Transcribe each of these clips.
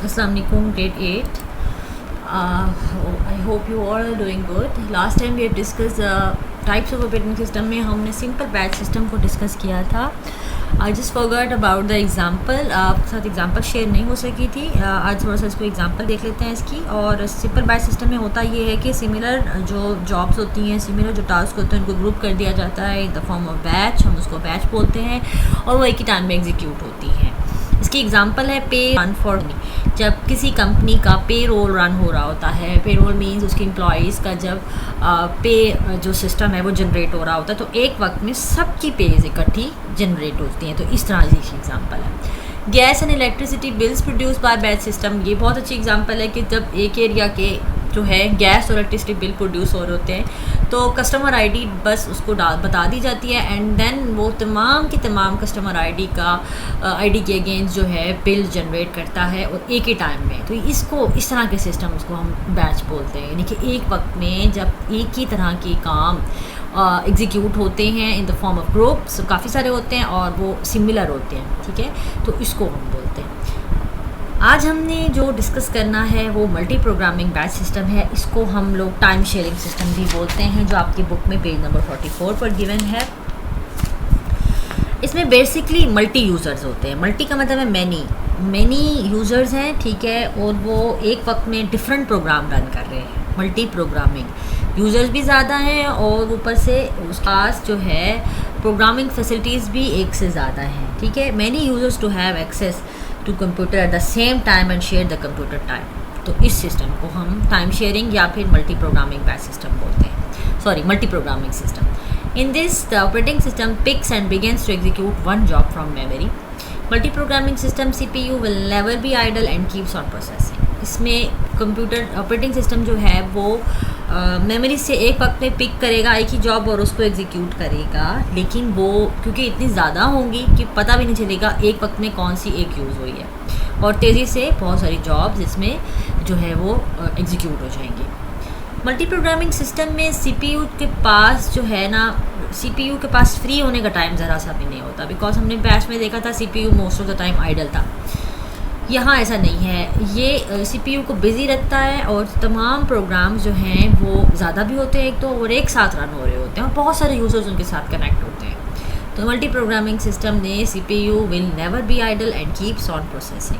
Assalamu alaikum, grade 8. I hope you all are doing good. Last time we have discussed types of operating system में हमने simple batch system को discuss किया था. I just forgot about the example. आपके साथ example share नहीं हो सकी थी. आज थोड़ा सा इसको एग्जांपल देख लेते हैं इसकी. और सिंपल बैच सिस्टम में होता ये है कि सिमिलर जो जॉब्स होती हैं, सिमिलर जो टास्क होते हैं, उनको ग्रुप कर दिया जाता है in the form of batch. हम उसको बैच बोलते हैं और वो एक ही टाइम में एग्जीक्यूट होती हैं. इसकी एग्जांपल है पे रन फॉर. जब किसी कंपनी का पे रोल रन हो रहा होता है, पे रोल मीन्स उसके एम्प्लॉयज़ का जब पे जो सिस्टम है वो जनरेट हो रहा होता है, तो एक वक्त में सबकी पेज इकट्ठी जनरेट होती हैं. तो इस तरह की एग्जांपल है. Gas and electricity bills produce by batch system. ये बहुत अच्छी एग्जांपल है कि जब एक एरिया के जो है गैस और इलेक्ट्रिसिटी बिल प्रोड्यूस हो रहे होते हैं तो कस्टमर आईडी बस उसको बता दी जाती है एंड देन वो तमाम की तमाम कस्टमर आईडी के अगेंस्ट जो है बिल जनरेट करता है और एक ही टाइम में. तो इसको इस तरह के सिस्टम उसको हम बैच बोलते हैं. यानी कि एक वक्त में जब एक ही तरह के काम एग्जीक्यूट होते हैं in the form of groups. काफ़ी सारे होते हैं और वो सिमिलर होते हैं. ठीक है, तो इसको हम बोलते हैं. आज हमने जो डिस्कस करना है वो मल्टी प्रोग्रामिंग बैच सिस्टम है. इसको हम लोग टाइम शेयरिंग सिस्टम भी बोलते हैं, जो आपकी बुक में पेज नंबर 44 पर गिवन है. इसमें बेसिकली मल्टी यूज़र्स होते हैं. मल्टी का मतलब है मैनी यूज़र्स हैं. ठीक है, और वो एक वक्त में डिफरेंट प्रोग्राम रन कर रहे हैं. मल्टी प्रोग्रामिंग यूज़र्स भी ज़्यादा हैं और ऊपर से उसके पास जो है प्रोग्रामिंग फैसिलिटीज़ भी एक से ज़्यादा हैं. ठीक है, many users to have access to computer at the same time and share the computer time. तो इस सिस्टम को हम टाइम शेयरिंग या फिर मल्टी प्रोग्रामिंग बैच सिस्टम बोलते हैं. Sorry, multi programming system. In this, the operating system picks and begins to execute one job from memory. Multi-programming system CPU will never be idle and keeps on processing. इसमें computer operating system जो है वो memory से एक वक्त में pick करेगा एक ही जॉब और उसको एग्जीक्यूट करेगा. लेकिन वो क्योंकि इतनी ज़्यादा होंगी कि पता भी नहीं चलेगा एक वक्त में कौन सी एक यूज़ हुई है, और तेज़ी से बहुत सारी जॉब्स इसमें जो है वो एग्जीक्यूट हो जाएंगी. मल्टी प्रोग्रामिंग सिस्टम में सीपीयू के पास जो है ना, सीपीयू के पास फ्री होने का टाइम ज़रा सा भी नहीं होता. बिकॉज हमने बैच में देखा था CPU most of the time idle था. यहाँ ऐसा नहीं है. ये सीपीयू को बिज़ी रखता है और तमाम प्रोग्राम्स जो हैं वो ज़्यादा भी होते हैं एक तो, और एक साथ रन हो रहे होते हैं और बहुत सारे यूज़र्स उनके साथ कनेक्ट होते हैं. तो मल्टी प्रोग्रामिंग सिस्टम ने CPU will never be idle and keeps on processing.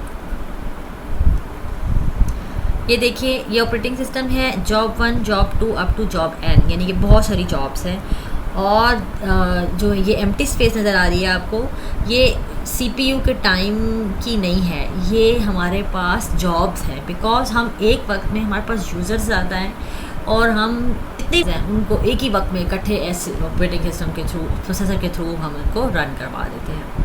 ये देखिए, ये ऑपरेटिंग सिस्टम है. Job 1, job 2 up to job n, यानी कि बहुत सारी जॉब्स हैं. और जो ये एम्प्टी स्पेस नज़र आ रही है आपको, ये सीपीयू के टाइम की नहीं है, ये हमारे पास जॉब्स हैं. बिकॉज हम एक वक्त में हमारे पास यूज़र्स ज़्यादा हैं और हम इतने उनको एक ही वक्त में इकट्ठे ऐसे ऑपरेटिंग सिस्टम के थ्रू, प्रोसेसर के थ्रू हम उनको रन करवा देते हैं.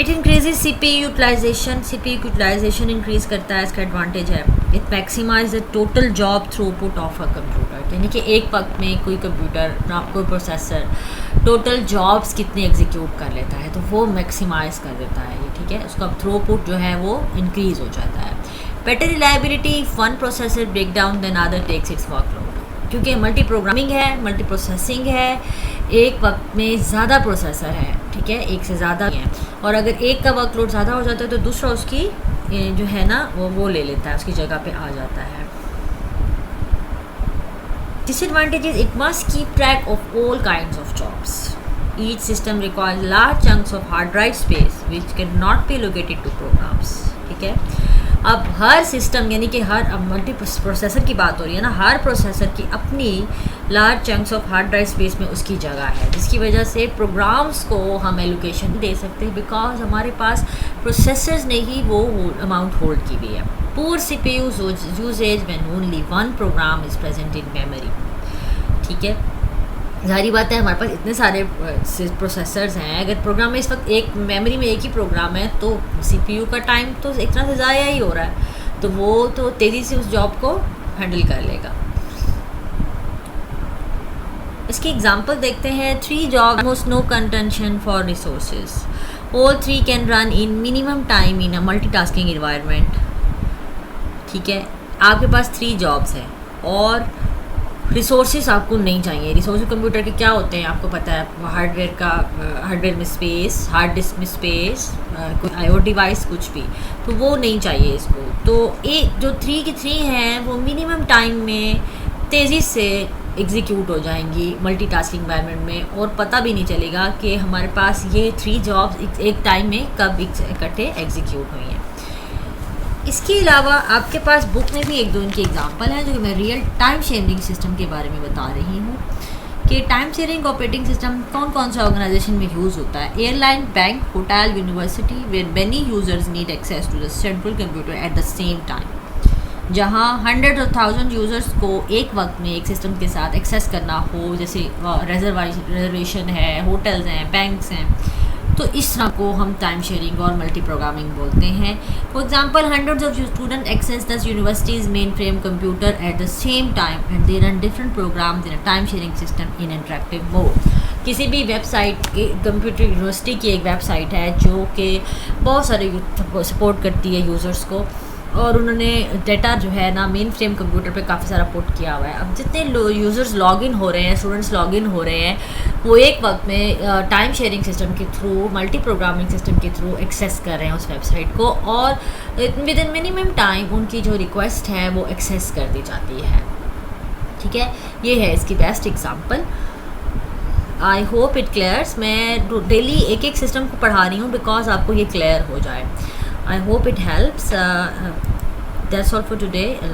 It increases CPU utilization. CPU की यूटिलाइजेशन इंक्रीज़ करता है. इसका एडवांटेज है it maximize the total job throughput of a computer. यानी कि एक वक्त में कोई कंप्यूटर, कोई प्रोसेसर टोटल जॉब्स कितने एग्जीक्यूट कर लेता है तो वो मैक्सिमाइज़ कर देता है ये. ठीक है, उसका थ्रूपुट जो है वो इंक्रीज़ हो जाता है. Better reliability. One processor break down then other takes its workload. क्योंकि मल्टी प्रोग्रामिंग है, मल्टी प्रोसेसिंग है, एक वक्त में ज़्यादा प्रोसेसर है. ठीक है, एक से ज़्यादा है, और अगर एक का वर्कलोड ज़्यादा हो जाता है तो दूसरा उसकी जो है ना वो ले लेता है, उसकी जगह पे आ जाता है. Disadvantages. It must keep track of all kinds of jobs. Each system requires large chunks of hard drive space which can not be located to programs. ठीक है, अब हर सिस्टम यानी कि हर, अब मल्टी प्रोसेसर की बात हो रही है ना, हर प्रोसेसर की अपनी large chunks of hard drive space में उसकी जगह है, जिसकी वजह से प्रोग्राम्स को हम एलोकेशन दे सकते हैं. बिकॉज हमारे पास प्रोसेसर्स ने ही वो अमाउंट होल्ड की हुई है. Poor CPU usages when only one program is present in memory. ठीक है, ज़ाहिर बात है हमारे पास इतने सारे प्रोसेसर्स हैं, अगर प्रोग्राम में इस वक्त एक मेमोरी में एक ही प्रोग्राम है तो CPU का टाइम तो एक तरह से ज़ाया ही हो रहा है, तो वो तो तेज़ी से उस जॉब को हैंडल कर लेगा. इसकी एग्जांपल देखते हैं. 3 job most no contention for resources. All 3 can run in minimum time in a multitasking environment. ठीक है, आपके पास 3 जॉब्स हैं और रिसोर्सेज आपको नहीं चाहिए। रिसोर्सेज कंप्यूटर के क्या होते हैं आपको पता है, हार्डवेयर का हार्डवेयर में स्पेस, हार्ड डिस्क में स्पेस, कोई आईओ डिवाइस कुछ भी, तो वो नहीं चाहिए इसको। तो जो 3 की 3 हैं वो मिनिमम टाइम में तेज़ी से एग्जीक्यूट हो जाएंगी मल्टीटास्किंग एनवायरनमेंट में, और पता भी नहीं चलेगा कि हमारे पास ये 3 जॉब्स एक टाइम में कब इकट्ठे एग्जीक्यूट हुई हैं। इसके अलावा आपके पास बुक में भी 1-2 इनके एग्जांपल हैं जो मैं रियल टाइम शेयरिंग सिस्टम के बारे में बता रही हूँ कि टाइम शेयरिंग ऑपरेटिंग सिस्टम कौन कौन सा ऑर्गेनाइजेशन में यूज़ होता है। Airline, bank, hotel, university, where many users need access to the central computer at the same time. जहाँ 100 और 1000 यूज़र्स को एक वक्त में एक सिस्टम के साथ एक्सेस करना हो, जैसे रिजर्वेशन है, होटल्स हैं, बैंक्स हैं, तो इस तरह को हम टाइम शेयरिंग और मल्टी प्रोग्रामिंग बोलते हैं। For example, hundreds of student access the universities main frame computer at the same time and they run different programs in a time sharing system in interactive mode. किसी भी website, computer university की एक website है जो कि बहुत सारे support करती है यूज़र्स को, और उन्होंने डेटा जो है ना मेन फ्रेम कंप्यूटर पे काफ़ी सारा पुट किया हुआ है। अब जितने यूज़र्स लॉगिन हो रहे हैं, स्टूडेंट्स लॉगिन हो रहे हैं, वो एक वक्त में टाइम शेयरिंग सिस्टम के थ्रू, मल्टी प्रोग्रामिंग सिस्टम के थ्रू एक्सेस कर रहे हैं उस वेबसाइट को, और विद इन मिनिमम टाइम उनकी जो रिक्वेस्ट है वो एक्सेस कर दी जाती है। ठीक है, ये है इसकी best example. I hope it clears. मैं डेली एक एक सिस्टम को पढ़ा रही हूँ बिकॉज आपको ये क्लियर हो जाए। I hope it helps. That's all for today.